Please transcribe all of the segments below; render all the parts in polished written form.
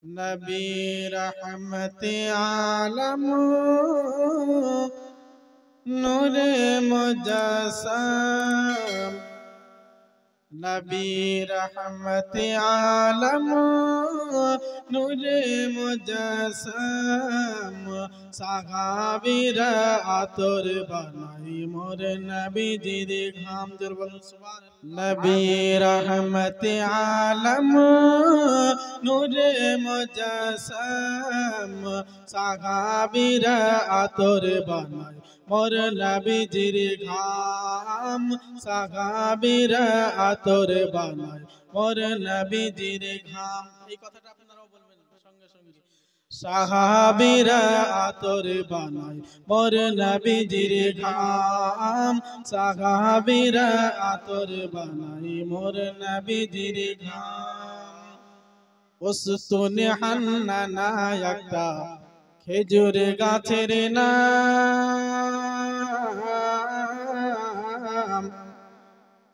नबी रहमत आलम नूरे मुजस्सम नबी रहमत आलम नूरे मुजस्सम साहाबीरा आतोर बनाई मोर नबीजिर घाम जोर बोलुन सुभान नबी रहमत आलम नूरे मुजस्सम साहाबीरा आतोर बनाई मोर नबीजिर घाम साहाबीरा आतोर बानाय मोर नबीजिर घाम। এই কথাটা আপনারাও বলবেন সঙ্গে সঙ্গে। সাহাবীরা আতর বানায় মোর নবীজির ঘাম সাহাবীরা আতর বানায় মোর নবীজির ঘাম। উস্তুনে হান্নানা একটা খেজুর গাছের নাম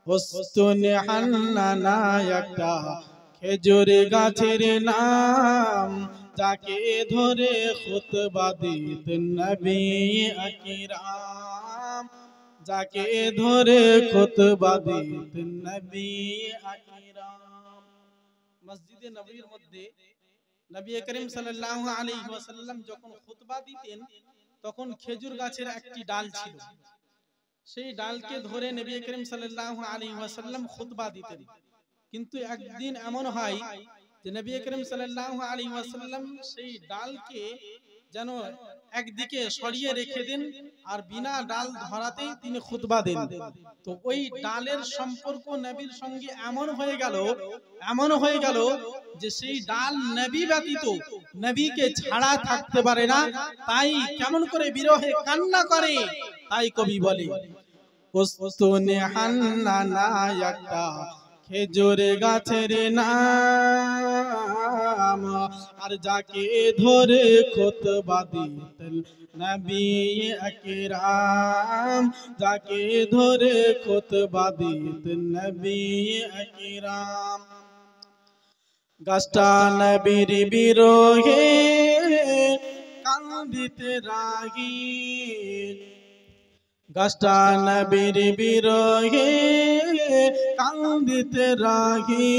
উস্তুনে হান্নানা একটা খেজুর গাছের নাম যাকে ধরে খুতবা দিতেন নবী আকরাম যাকে ধরে খুতবা দিতেন নবী আকরাম। মসজিদে নববীর মধ্যে নবী করিম সাল্লাল্লাহু আলাইহি ওয়াসাল্লাম যখন খুতবা দিতেন তখন খেজুর গাছের একটি ডাল ছিল, সেই ডালকে ধরে নবী করিম সাল্লাল্লাহু আলাইহি ওয়াসাল্লাম খুতবা দিতেন। কিন্তু একদিন এমন হয় যে নবী করিম সাল্লাল্লাহু আলাইহি ওয়াসাল্লাম সেই ডালকে যেন একদিকে সরিয়ে রেখে দেন আর বিনা ডাল ধরাতেই তিনি খুতবা দেন। তো ওই ডালের সম্পর্ক নবীর সঙ্গে এমন হয়ে গেল যে সেই ডাল নবী ব্যতীত নবীকে ছাড়া থাকতে পারে না, তাই কেমন করে বিরহে কান্না করে। তাই কবি বলে উস্তুনে হান্নানা একটা খেজুর গাছের নাম আর যাকে ধরে খুতবা দিতেন নবী আকরাম যাকে ধরে খুতবা দিতেন নবী আকরাম। গাছটা নবীর বিরহে কাঁদিতে রাগী গাছটা নবীর বিরহে কাঁদিতে রাগী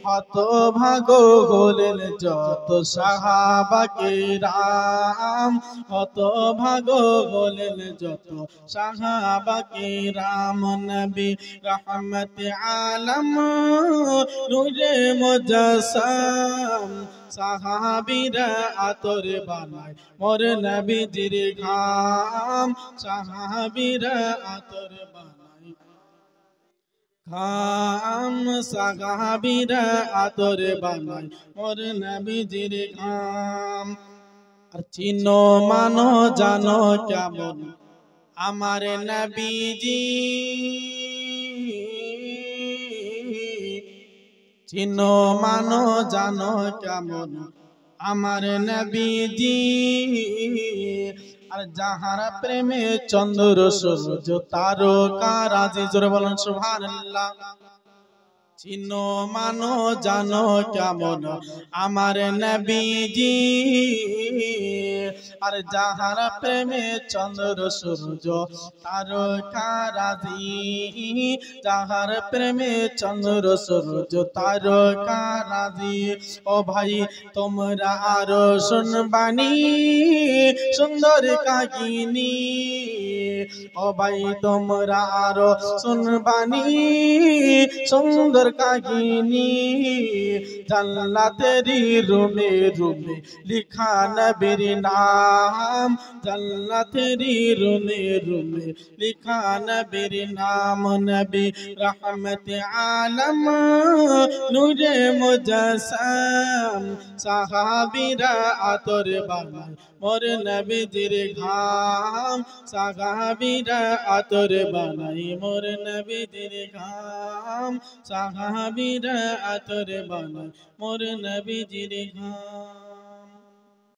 হতভাগ হলেন যত সাহাবা কেরাম হতভাগ হলেন যত সাহাবা কেরাম। নবী রহমত আলম নূরে মুজস্সম সাহাবীরা আতর বানায় মোর নবীজির ঘাম সাহাবীরা আতর বানায় ঘাম সাহাবীরা আতর বানায় মোর নবীজির ঘাম। আর চিনো মানো জানো কেমন আমার নবীজি চিনো মানো জানো কেমন আমার নবীজি আর যাহার প্রেমে চন্দ্র সূর্য তারকা রাজি জোরে বলেন সুবহানাল্লাহ। চিনো মানো জানো কেমন আমার নবীজি আর যাহার প্রেমে চন্দ্র সূর্য তারকা রাজি যাহার প্রেমে চন্দ্র সূর্য তারকা রাজি। ও ভাই তোমরা আরো শুনবানি সুন্দর কাহিনী ও ভাই তোমরা আরো শুনবানি সুন্দর কাহিনী জান্নাতেরি রুমে রুমে লিখা নবীর নাম জান্নাতেরি রুমে রুমে লিখা নবীর নাম। নবী রহমত আলম নূরে মুজস্সম সাহাবীরা আতর বানায় মোর নবীজির ঘাম সাহাবীরা আতর বানায় মোর নবীজির ঘাম সাহাবীরা আতর বানায় মোর নবীজির ঘাম।